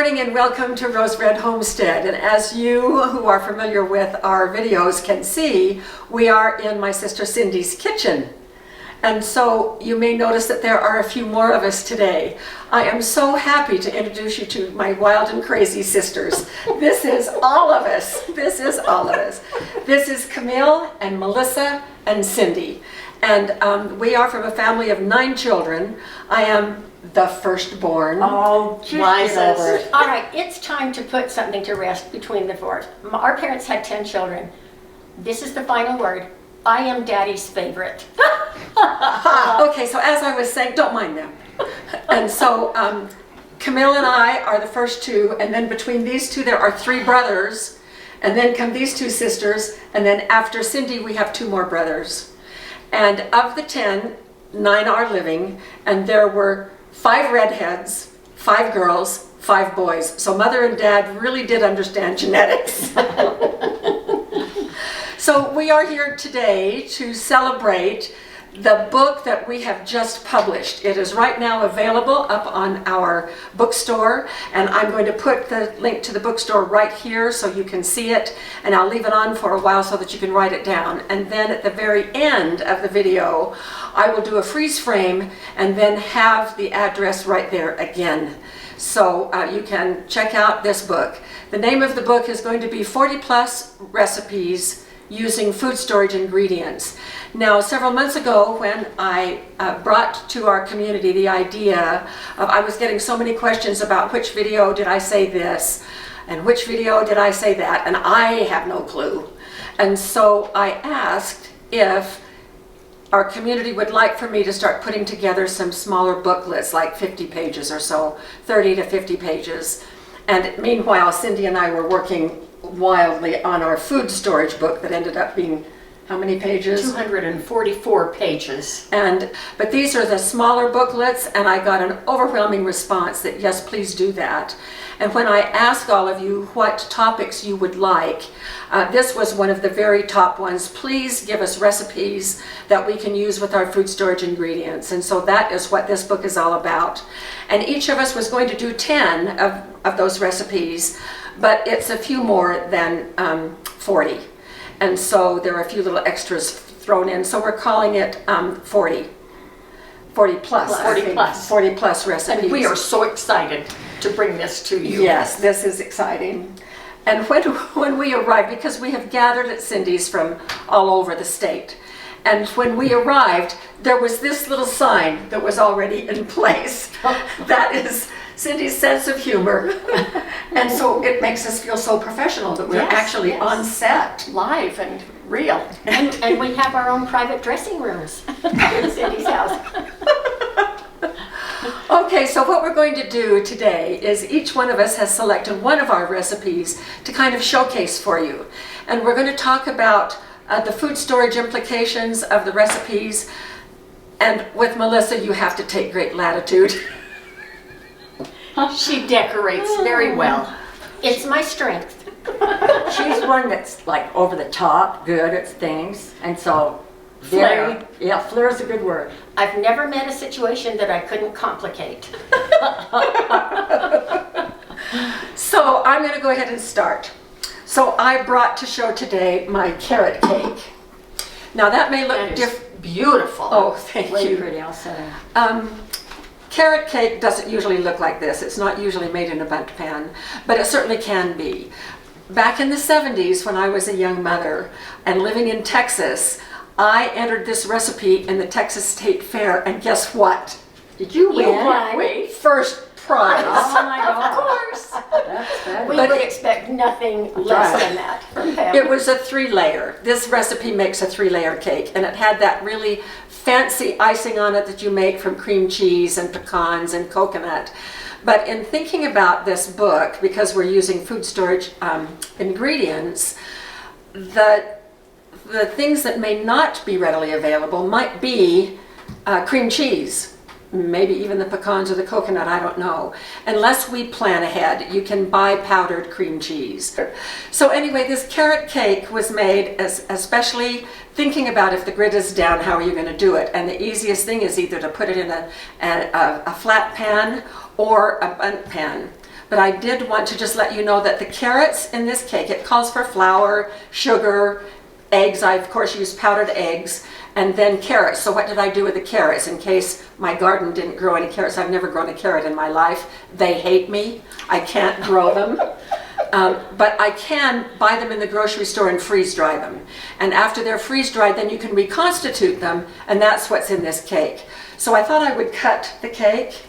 morning and welcome to Rose Red Homestead. And as you who are familiar with our videos can see, we are in my sister Cindy's kitchen. And so you may notice that there are a few more of us today. I am so happy to introduce you to my wild and crazy sisters. This is all of us. This is all of us. This is Camille and Melissa and Cindy. And we are from a family of 9 children. I am the firstborn. Oh, Jesus. All right, it's time to put something to rest between the four. Our parents had 10 children. This is the final word. I am Daddy's favorite. Okay, so as I was saying, don't mind them. And so Camille and I are the first 2, and then between these 2 there are 3 brothers, and then come these 2 sisters, and then after Cindy we have 2 more brothers. And of the 10, 9 are living, and there were 5 redheads, 5 girls, 5 boys. So Mother and Dad really did understand genetics. So we are here today to celebrate the book that we have just published. It is right now available up on our bookstore, and I'm going to put the link to the bookstore right here so you can see it, and I'll leave it on for a while so that you can write it down. And then at the very end of the video, I will do a freeze frame and then have the address right there again. So you can check out this book. The name of the book is going to be 40 Plus Recipes Using Food Storage Ingredients. Now, several months ago when I brought to our community the idea of, I was getting so many questions about which video did I say this and which video did I say that, and I have no clue. And so I asked if our community would like for me to start putting together some smaller booklets, like 50 pages or so, 30 to 50 pages. And meanwhile, Cindy and I were working wildly on our food storage book that ended up being how many pages? 244 pages. But these are the smaller booklets, and I got an overwhelming response that yes, please do that. And when I asked all of you what topics you would like, this was one of the very top ones. Please give us recipes that we can use with our food storage ingredients. And so that is what this book is all about. And each of us was going to do 10 of those recipes, but it's a few more than 40. And so there are a few little extras thrown in. So we're calling it 40 plus. 40 plus recipes. And we are so excited to bring this to you. Yes, this is exciting. And when we arrived, because we have gathered at Cindy's from all over the state, and when we arrived, there was this little sign that was already in place. That is Cindy's sense of humor. And so it makes us feel so professional that we're actually on set. Live and real. And we have our own private dressing rooms in Cindy's house. Okay, so what we're going to do today is each one of us has selected one of our recipes to kind of showcase for you. And we're going to talk about the food storage implications of the recipes. And with Melissa, you have to take great latitude. She decorates very well. It's my strength. She's one that's like over the top, good at things, and so Flair. Yeah, flair is a good word. I've never met a situation that I couldn't complicate. So I'm going to go ahead and start. So I brought to show today my carrot cake. Now that may look different. Beautiful. Oh, thank Way you. pretty, I'll say. Carrot cake doesn't usually look like this. It's not usually made in a bundt pan, but it certainly can be. Back in the 70s, when I was a young mother and living in Texas, I entered this recipe in the Texas State Fair, and guess what? Did you win? won. First prize. Oh my Of God. course. That's better. We would expect nothing less than that from family. It was a 3-layer. This recipe makes a 3-layer cake, and it had that really fancy icing on it that you make from cream cheese and pecans and coconut. But in thinking about this book, because we're using food storage ingredients, the things that may not be readily available might be cream cheese, maybe even the pecans or the coconut, I don't know. Unless we plan ahead, you can buy powdered cream cheese. So anyway, this carrot cake was made especially thinking about if the grid is down, how are you going to do it? And the easiest thing is either to put it in a flat pan or a bundt pan. but I did want to just let you know that the carrots in this cake, it calls for flour, sugar, eggs. I, of course, used powdered eggs, and then carrots. So what did I do with the carrots? In case my garden didn't grow any carrots, I've never grown a carrot in my life. They hate me. I can't grow them. But I can buy them in the grocery store and freeze dry them. And after they're freeze dried, then you can reconstitute them, and that's what's in this cake. So I thought I would cut the cake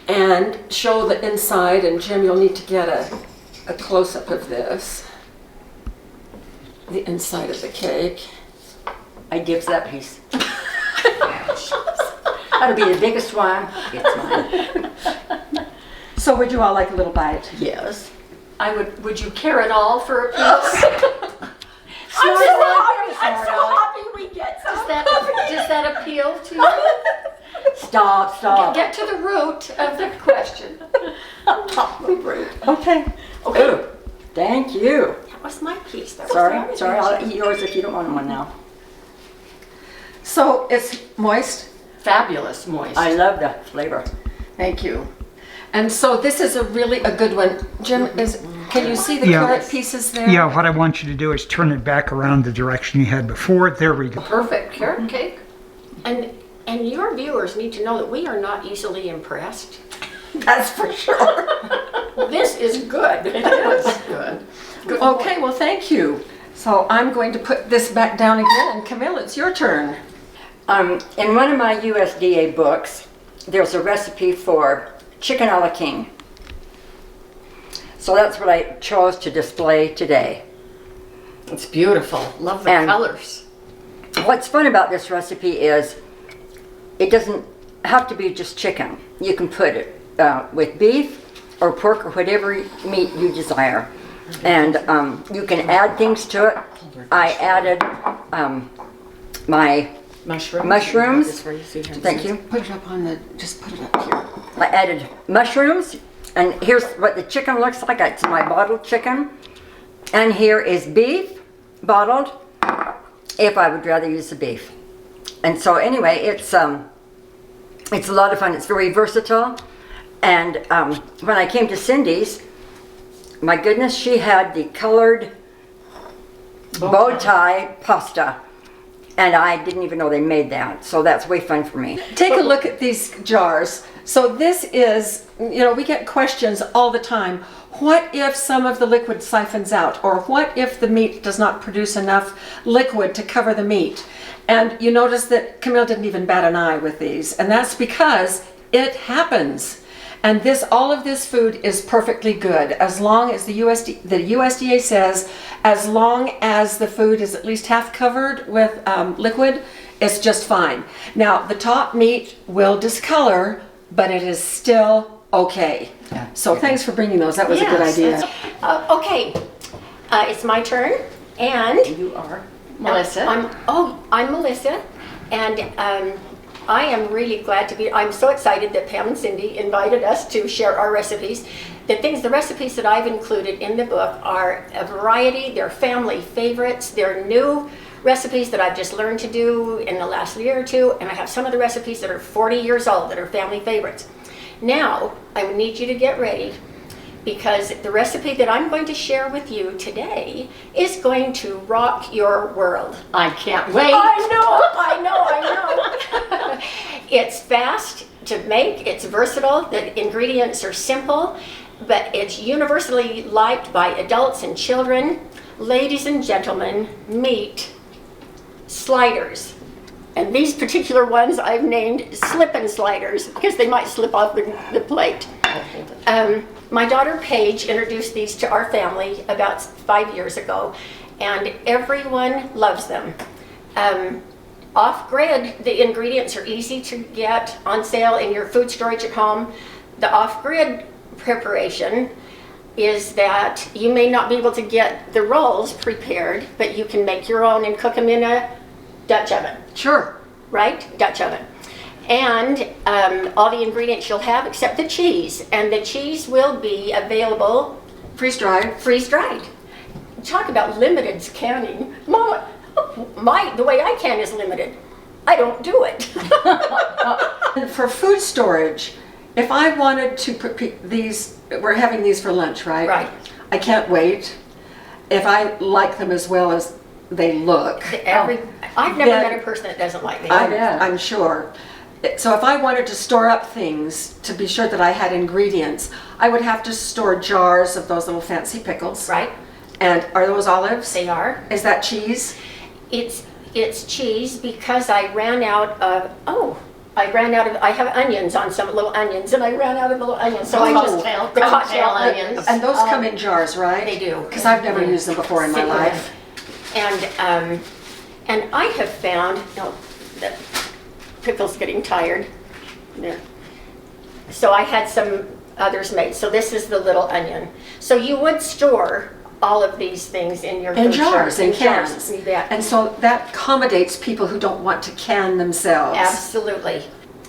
and show the inside, and Jim, you'll need to get a close-up of this. The inside of the cake. I gives that piece. That'll be the biggest one. It's mine. So would you all like a little bite? Yes. Would you care at all for a piece? I'm so happy we get some. Does that appeal to you? Stop. Get to the root of the question. Okay. Ooh, thank you. That was my piece. That was Sorry, the I'll eat yours if you don't want one now. So it's moist. Fabulous moist. I love the flavor. Thank you. And so this is a really good one. Jim, can you see the Yeah. carrot pieces there? Yeah, what I want you to do is turn it back around the direction you had before. There we go. Perfect carrot cake. And your viewers need to know that we are not easily impressed. That's for sure. This is good. It is good. Good Okay, well, thank you. So I'm going to put this back down again, and Camille, it's your turn. In one of my USDA books, there's a recipe for chicken a la king. So that's what I chose to display today. It's beautiful. Love the And- colors. What's fun about this recipe is it doesn't have to be just chicken. You can put it with beef or pork or whatever meat you desire. And you can add things to it. I added my mushrooms. Thank you. Put it up on the, just put it up here. I added mushrooms, and here's what the chicken looks like. It's my bottled chicken. And here is beef, bottled, if I would rather use the beef. And so anyway, it's a lot of fun. It's very versatile. And when I came to Cindy's, my goodness, she had the colored bow tie pasta. And I didn't even know they made that. So that's way fun for me. Take a look at these jars. So this is, we get questions all the time. What if some of the liquid siphons out? Or what if the meat does not produce enough liquid to cover the meat? And you notice that Camille didn't even bat an eye with these. And that's because it happens. And all of this food is perfectly good as long as the USDA says, as long as the food is at least half covered with liquid, it's just fine. Now, the top meat will discolor, but it is still okay. So thanks for bringing those. That was a good idea. Okay, it's my turn, and You are. Melissa? I'm Melissa, and I am really glad to be. I'm so excited that Pam and Cindy invited us to share our recipes. The recipes that I've included in the book are a variety. They're family favorites. They're new recipes that I've just learned to do in the last year or two, and I have some of the recipes that are 40 years old that are family favorites. Now, I would need you to get ready, because the recipe that I'm going to share with you today is going to rock your world. I can't wait. I know. It's fast to make, it's versatile, the ingredients are simple, but it's universally liked by adults and children. Ladies and gentlemen, meet sliders. And these particular ones I've named slip-and sliders because they might slip off the plate. My daughter Paige introduced these to our family about 5 years ago, and everyone loves them. Off-grid, the ingredients are easy to get on sale in your food storage at home. The off-grid preparation is that you may not be able to get the rolls prepared, but you can make your own and cook them in a Dutch oven. Sure. Right? Dutch oven. And all the ingredients you'll have except the cheese. And the cheese will be available Freeze-dried. freeze-dried. Talk about limited canning. Mama, the way I can is limited. I don't do it. And for food storage, If I wanted to prepare these, we're having these for lunch, right? Right. I can't wait. If I like them as well as they look, I've never Then- met a person that doesn't like me. I'm sure. So if I wanted to store up things to be sure that I had ingredients, I would have to store jars of those little fancy pickles. Right? And are those olives? They are. Is that cheese? It's cheese because I ran out of, I have onions on some little onions, and I ran out of little onions, so I just, Cocktail- the cocktail cocktail onions. And those come in jars, right? they do. Because I've never used them before in my Sit with life. And I have found, no, the pickle's getting tired. There. So I had some others made. So this is the little onion. So you would store all of these things in your In food jars, in jars. cans. You bet. And so that accommodates people who don't want to can themselves. Absolutely.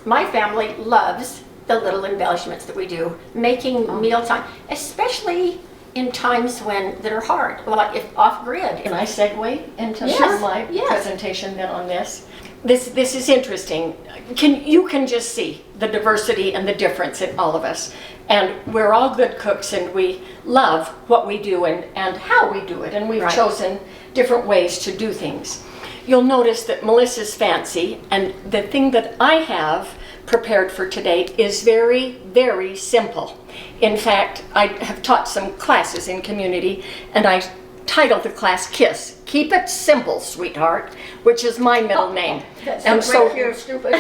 My family loves the little embellishments that we do, making mealtime, especially in times that are hard, like if off grid. Can I segue into Yes, my yes. presentation then on this? This is interesting. You can just see the diversity and the difference in all of us. And we're all good cooks and we love what we do and how we do it. And we've Right. chosen different ways to do things. You'll notice that Melissa's fancy, and the thing that I have prepared for today is very, very simple. In fact, I have taught some classes in community, and I titled the class KISS, Keep It Simple, Sweetheart, which is my middle name. And so, you're stupid.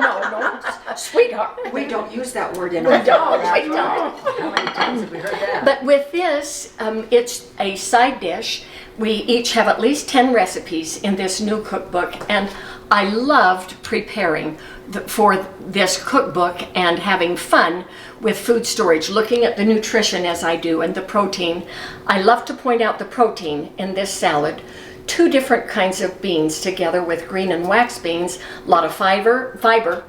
no, sweetheart. We don't use that word in We our don't, family. we don't. How many times have we heard that? But with this, it's a side dish. We each have at least 10 recipes in this new cookbook, and I loved preparing for this cookbook and having fun with food storage, looking at the nutrition as I do and the protein. I love to point out the protein in this salad. 2 different kinds of beans together with green and wax beans, a lot of fiber,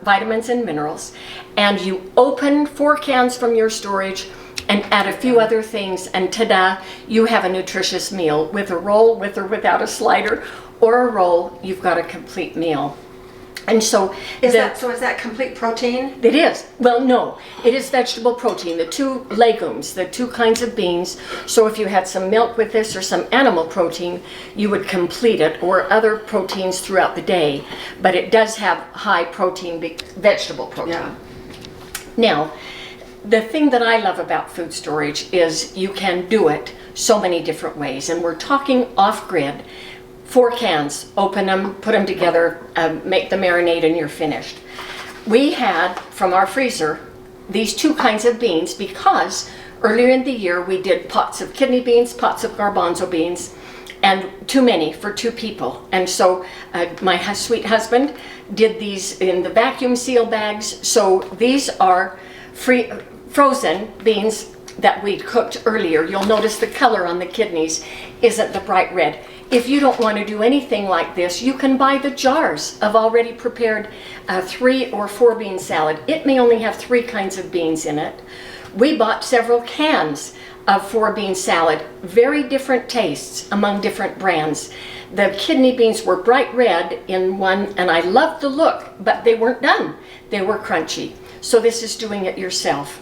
vitamins and minerals. And you open 4 cans from your storage and add a few other things, and ta-da, you have a nutritious meal. With a roll, with or without a slider, or a roll, you've got a complete meal. And so Is that complete protein? it is. Well, no, it is vegetable protein, the 2 legumes, the 2 kinds of beans. So if you had some milk with this or some animal protein, you would complete it, or other proteins throughout the day. But it does have high protein, vegetable protein. Yeah. Now, the thing that I love about food storage is you can do it so many different ways. And we're talking off-grid. 4 cans, open them, put them together, make the marinade, and you're finished. We had, from our freezer, these 2 kinds of beans because earlier in the year we did pots of kidney beans, pots of garbanzo beans, and too many for 2 people. And so my sweet husband did these in the vacuum seal bags. So these are frozen beans that we cooked earlier. You'll notice the color on the kidneys isn't the bright red. If you don't want to do anything like this, you can buy the jars of already prepared 3 or 4 bean salad. It may only have 3 kinds of beans in it. We bought several cans of 4 bean salad, very different tastes among different brands. The kidney beans were bright red in one, and I loved the look, but they weren't done. They were crunchy. So this is doing it yourself.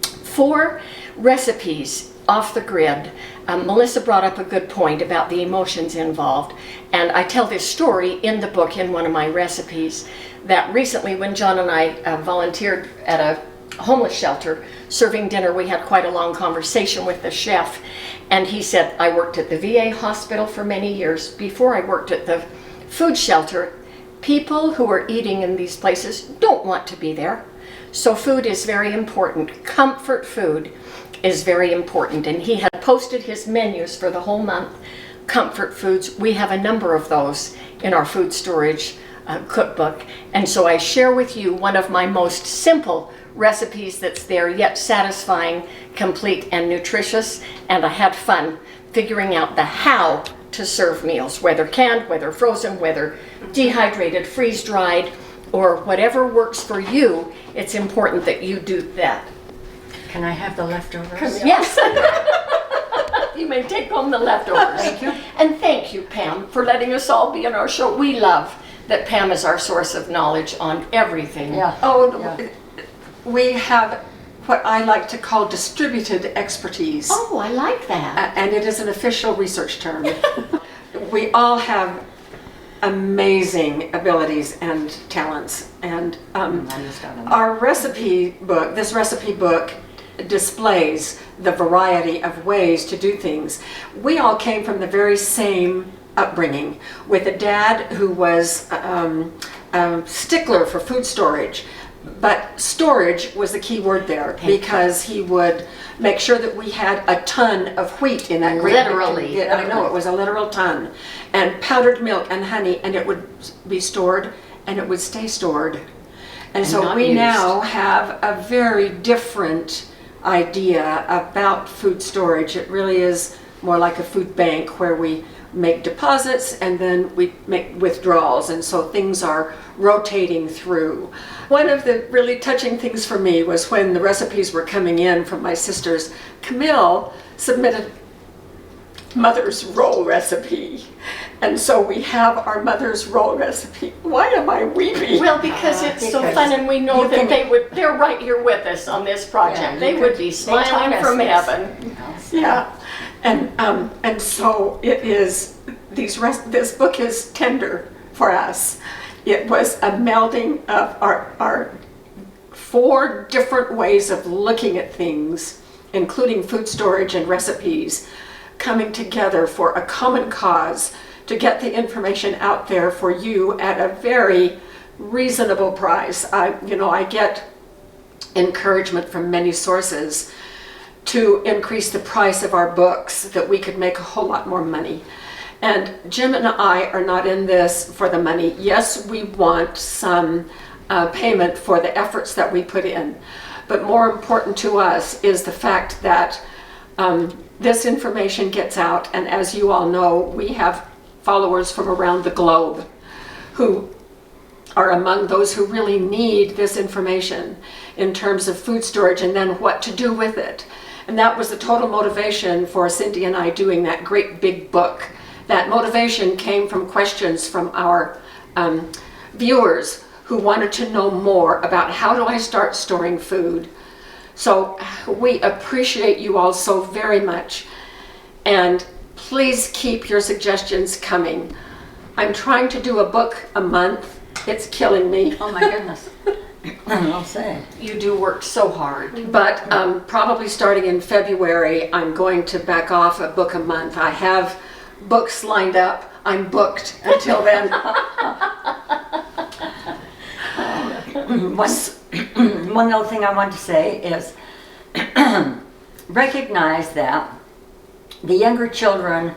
4 recipes off the grid. Melissa brought up a good point about the emotions involved, and I tell this story in the book in one of my recipes that recently when John and I volunteered at a homeless shelter serving dinner, we had quite a long conversation with the chef, and he said, I worked at the VA hospital for many years. Before I worked at the food shelter, people who are eating in these places don't want to be there. So food is very important. Comfort food is very important, and he had posted his menus for the whole month. Comfort foods, we have a number of those in our food storage cookbook, and so I share with you one of my most simple recipes that's there, yet satisfying, complete, and nutritious, and I had fun figuring out the how to serve meals, whether canned, whether frozen, whether dehydrated, freeze-dried, or whatever works for you. It's important that you do that. Can I have the leftovers? Yes. You may take home the leftovers. Thank you. And thank you, Pam, for letting us all be on our show. We love that Pam is our source of knowledge on everything. Yeah. Oh, Yeah. we have what I like to call distributed expertise. Oh, I like that. And it is an official research term. We all have amazing abilities and talents, and our recipe book, this recipe book, displays the variety of ways to do things. We all came from the very same upbringing, with a dad who was a stickler for food storage. But storage was the key word there, because he would make sure that we had a ton of wheat in that great Literally. big, I know, it was a literal ton, and powdered milk and honey, and it would be stored and it would stay stored. And so not we used. now have a very different idea about food storage. It really is more like a food bank, where we make deposits and then we make withdrawals, and so things are rotating through. One of the really touching things for me was when the recipes were coming in from my sisters. Camille submitted mother's roll recipe, and so we have our mother's roll recipe. Why am I weeping? Well, because it's so because fun, and we know you that can- they're right here with us on this project. Yeah, they you would could- be taught smiling us from this. heaven. Yeah, and so it is. This book is tender for us. It was a melding of our 4 different ways of looking at things, including food storage and recipes, coming together for a common cause to get the information out there for you at a very reasonable price. I get encouragement from many sources to increase the price of our books, that we could make a whole lot more money. And Jim and I are not in this for the money. Yes, we want some payment for the efforts that we put in, but more important to us is the fact that this information gets out, and as you all know, we have followers from around the globe who are among those who really need this information in terms of food storage and then what to do with it. And that was the total motivation for Cindy and I doing that great big book. That motivation came from questions from our viewers who wanted to know more about how do I start storing food. So we appreciate you all so very much, and please keep your suggestions coming. I'm trying to do a book a month. It's killing me. Oh my goodness. I'll say. You do work so hard. But probably starting in February, I'm going to back off a book a month. I have books lined up. I'm booked until then. One other thing I want to say is recognize that the younger children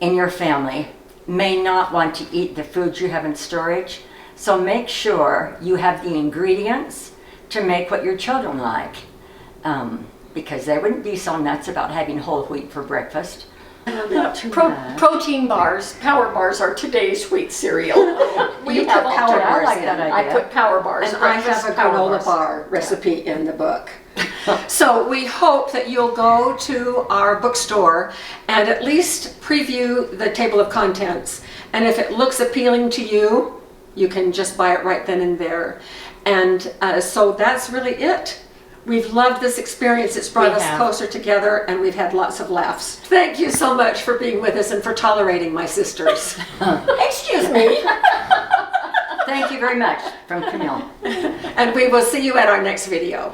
in your family may not want to eat the foods you have in storage, so make sure you have the ingredients to make what your children like, because they wouldn't be so nuts about having whole wheat for breakfast. Protein bars, power bars are today's wheat cereal. We You have put power alternate- bars I like in. that idea. I put power bars. And I have breakfast a power granola bars. bar recipe in the book. So we hope that you'll go to our bookstore and at least preview the table of contents. And if it looks appealing to you, you can just buy it right then and there. And so that's really it. We've loved this experience. It's brought We us have. closer together, and we've had lots of laughs. Thank you so much for being with us and for tolerating my sisters. Excuse me. Thank you very much, from Camille. And we will see you at our next video.